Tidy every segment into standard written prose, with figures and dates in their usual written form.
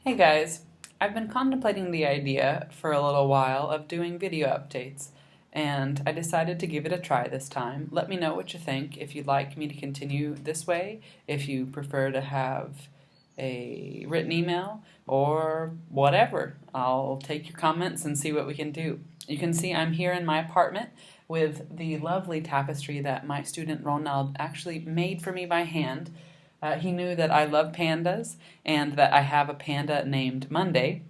Hey guys, I've been contemplating the idea for a little while of doing video updates, and I decided to give it a try this time. Let me know what you think, if you'd like me to continue this way, if you prefer to have a written email, or whatever. I'll take your comments and see what we can do. You can see I'm here in my apartment with the lovely tapestry that my student Ronald actually made for me by hand. He knew that I love pandas and that I have a panda named Monday.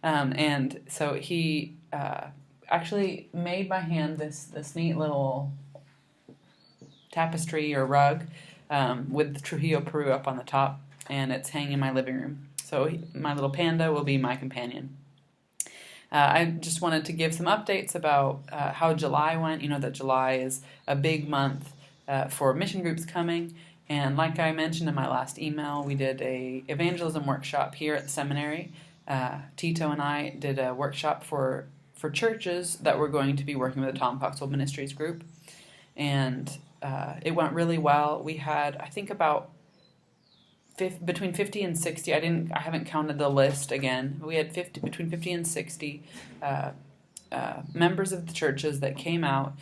And so he actually made by hand this neat little tapestry or rug with Trujillo, Peru up on the top, and it's hanging in my living room. So my little panda will be my companion. I just wanted to give some updates about how July went. You know that July is a big month for mission groups coming. And like I mentioned in my last email, we did a evangelism workshop here at the seminary. Tito and I did a workshop for churches that were going to be working with the Tom Coxwell Ministries group. And it went really well. We had, I think, about between 50 and 60. I haven't counted the list again. We had between 50 and 60 members of the churches that came out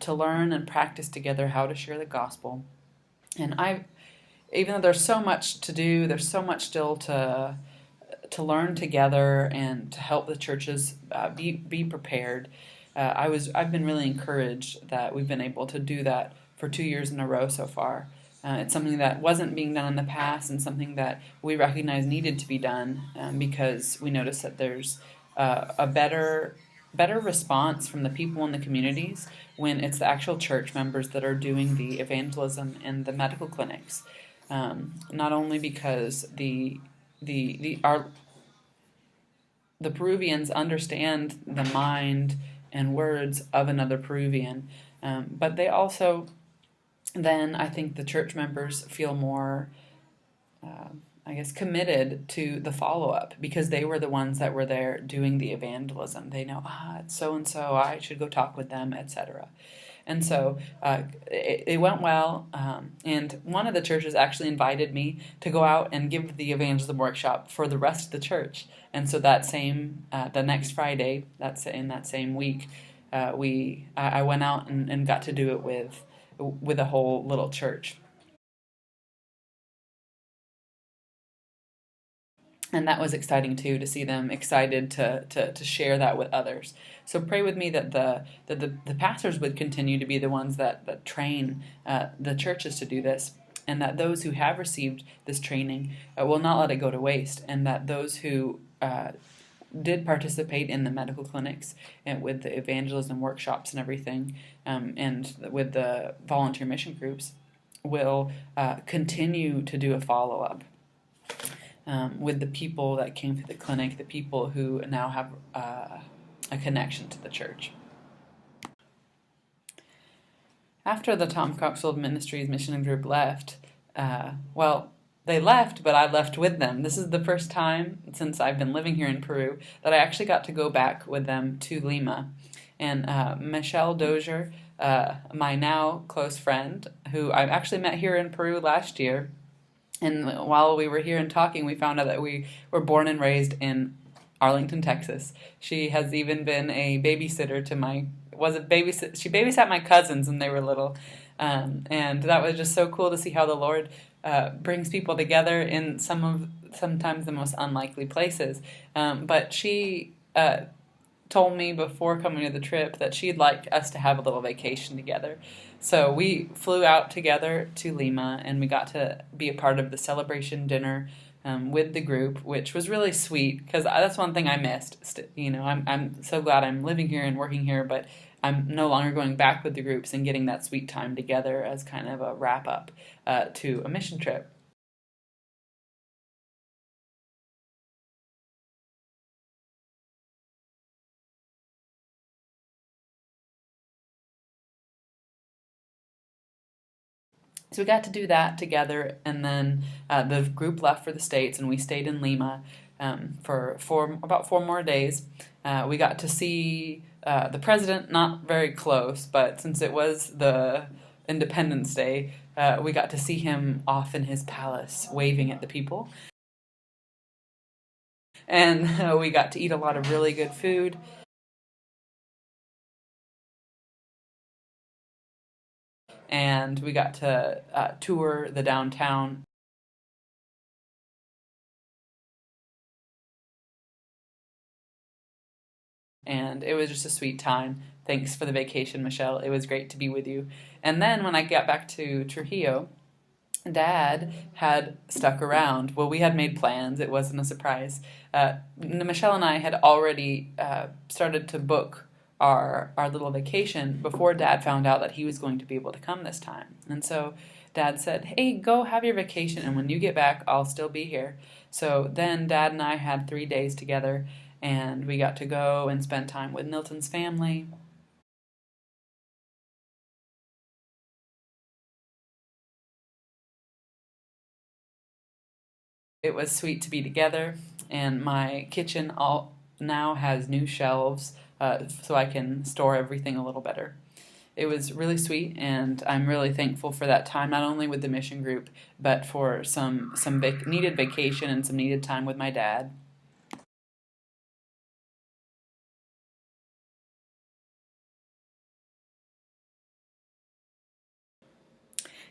to learn and practice together how to share the gospel. And even though there's so much to do, there's so much still to learn together and to help the churches be prepared. I've been really encouraged that we've been able to do that for 2 years in a row so far. It's something that wasn't being done in the past, and something that we recognize needed to be done because we noticed that there's a better response from the people in the communities when it's the actual church members that are doing the evangelism in the medical clinics. Not only because the Peruvians understand the mind and words of another Peruvian, but they also, then I think the church members feel more, committed to the follow-up because they were the ones that were there doing the evangelism. They know, it's so-and-so, I should go talk with them, etc. And so it went well, and one of the churches actually invited me to go out and give the evangelism workshop for the rest of the church. And so the next Friday, that's in that same week, I went out and got to do it with a whole little church. And that was exciting too, to see them excited to share that with others. So pray with me that the pastors would continue to be the ones that train the churches to do this, and that those who have received this training will not let it go to waste, and that those who did participate in the medical clinics and with the evangelism workshops and everything, and with the volunteer mission groups, will continue to do a follow-up with the people that came through the clinic, the people who now have a connection to the church. After the Tom Coxwell Ministries mission group left, they left, but I left with them. This is the first time since I've been living here in Peru that I actually got to go back with them to Lima. And Michelle Dozier, my now close friend, who I actually met here in Peru last year, and while we were here and talking, we found out that we were born and raised in Arlington, Texas. She has even been a babysitter to she babysat my cousins when they were little. And that was just so cool to see how the Lord brings people together in sometimes the most unlikely places. But she told me before coming to the trip that she'd like us to have a little vacation together. So we flew out together to Lima, and we got to be a part of the celebration dinner with the group, which was really sweet because that's one thing I missed. I'm so glad I'm living here and working here, but I'm no longer going back with the groups and getting that sweet time together as kind of a wrap up to a mission trip. So we got to do that together, and then the group left for the States, and we stayed in Lima for about 4 more days. We got to see the president, not very close, but since it was the Independence Day, we got to see him off in his palace waving at the people. And we got to eat a lot of really good food. And we got to tour the downtown. And it was just a sweet time. Thanks for the vacation, Michelle. It was great to be with you. And then when I got back to Trujillo, Dad had stuck around. Well, we had made plans. It wasn't a surprise. Michelle and I had already started to book our little vacation before Dad found out that he was going to be able to come this time. And so Dad said, "Hey, go have your vacation, and when you get back, I'll still be here." So then Dad and I had 3 days together, and we got to go and spend time with Milton's family. It was sweet to be together, and my kitchen all now has new shelves, so I can store everything a little better. It was really sweet, and I'm really thankful for that time, not only with the mission group, but for some needed vacation and some needed time with my dad.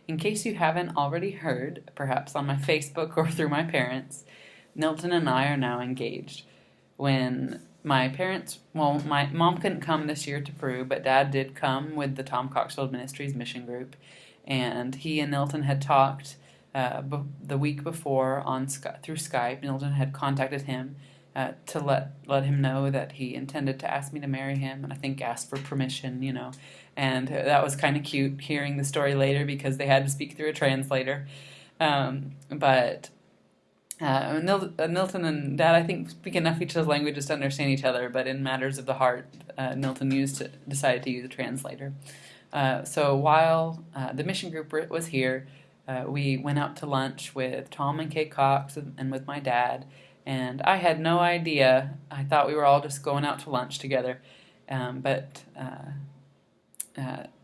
In case you haven't already heard, perhaps on my Facebook or through my parents, Milton and I are now engaged. When my parents, well, my mom couldn't come this year to Peru, but Dad did come with the Tom Coxfield Ministries mission group, and he and Milton had talked the week before through Skype. Milton had contacted him to let him know that he intended to ask me to marry him, and I think asked for permission. And that was kind of cute hearing the story later because they had to speak through a translator. But Milton and Dad, I think, speak enough each other's languages to understand each other, but in matters of the heart, Milton decided to use a translator. So while the mission group was here, we went out to lunch with Tom and Kay Cox and with my dad, and I had no idea. I thought we were all just going out to lunch together, but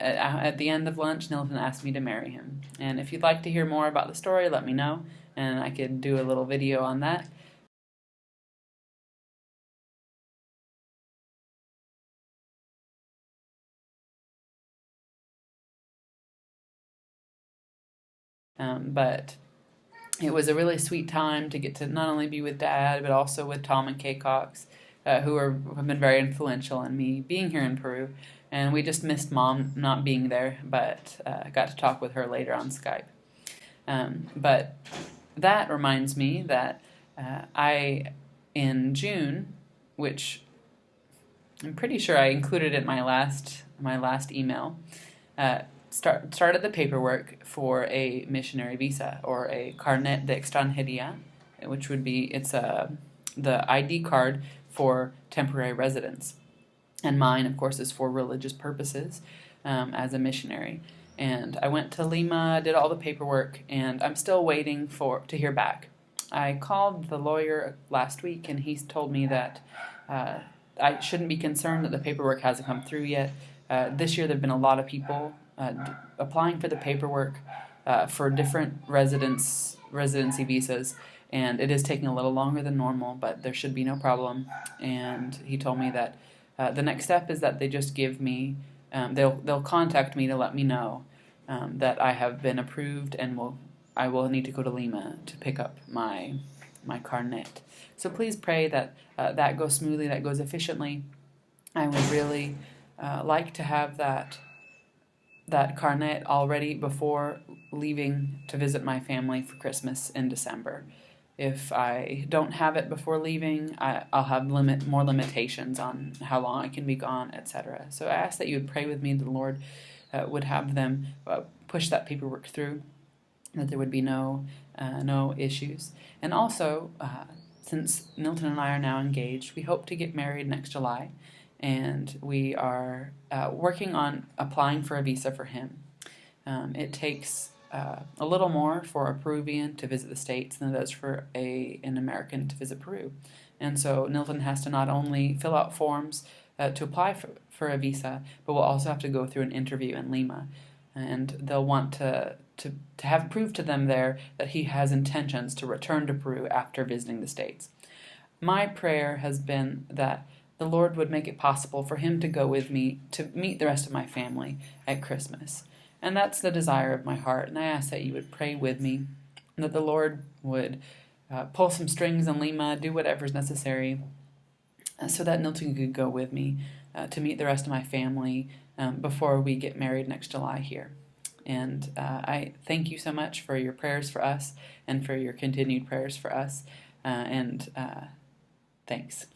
at the end of lunch, Milton asked me to marry him. And if you'd like to hear more about the story, let me know, and I could do a little video on that. But it was a really sweet time to get to not only be with Dad, but also with Tom and Kay Cox, who have been very influential in me being here in Peru. And we just missed Mom not being there, but got to talk with her later on Skype. But that reminds me that in June, which I'm pretty sure I included in my last email, started the paperwork for a missionary visa, or a carnet de extranjería, which would be the ID card for temporary residence. And mine, of course, is for religious purposes as a missionary. And I went to Lima, did all the paperwork, and I'm still waiting to hear back. I called the lawyer last week, and he told me that I shouldn't be concerned that the paperwork hasn't come through yet. This year there have been a lot of people applying for the paperwork for different residency visas, and it is taking a little longer than normal, but there should be no problem. And he told me that the next step is that they just give me, they'll contact me to let me know that I have been approved, and I will need to go to Lima to pick up my carnet. So please pray that that goes smoothly, that goes efficiently. I would really like to have that carnet already before leaving to visit my family for Christmas in December. If I don't have it before leaving, I'll have more limitations on how long I can be gone, etc. So I ask that you would pray with me, the Lord would have them push that paperwork through, that there would be no issues. And also, since Milton and I are now engaged, we hope to get married next July, and we are working on applying for a visa for him. It takes a little more for a Peruvian to visit the States than it does for an American to visit Peru. And so Milton has to not only fill out forms to apply for a visa, but will also have to go through an interview in Lima. And they'll want to to have proof to them there that he has intentions to return to Peru after visiting the States. My prayer has been that the Lord would make it possible for him to go with me to meet the rest of my family at Christmas. And that's the desire of my heart. And I ask that you would pray with me, and that the Lord would pull some strings in Lima, do whatever's necessary, so that Nilton could go with me to meet the rest of my family before we get married next July here. And I thank you so much for your prayers for us and for your continued prayers for us. And thanks.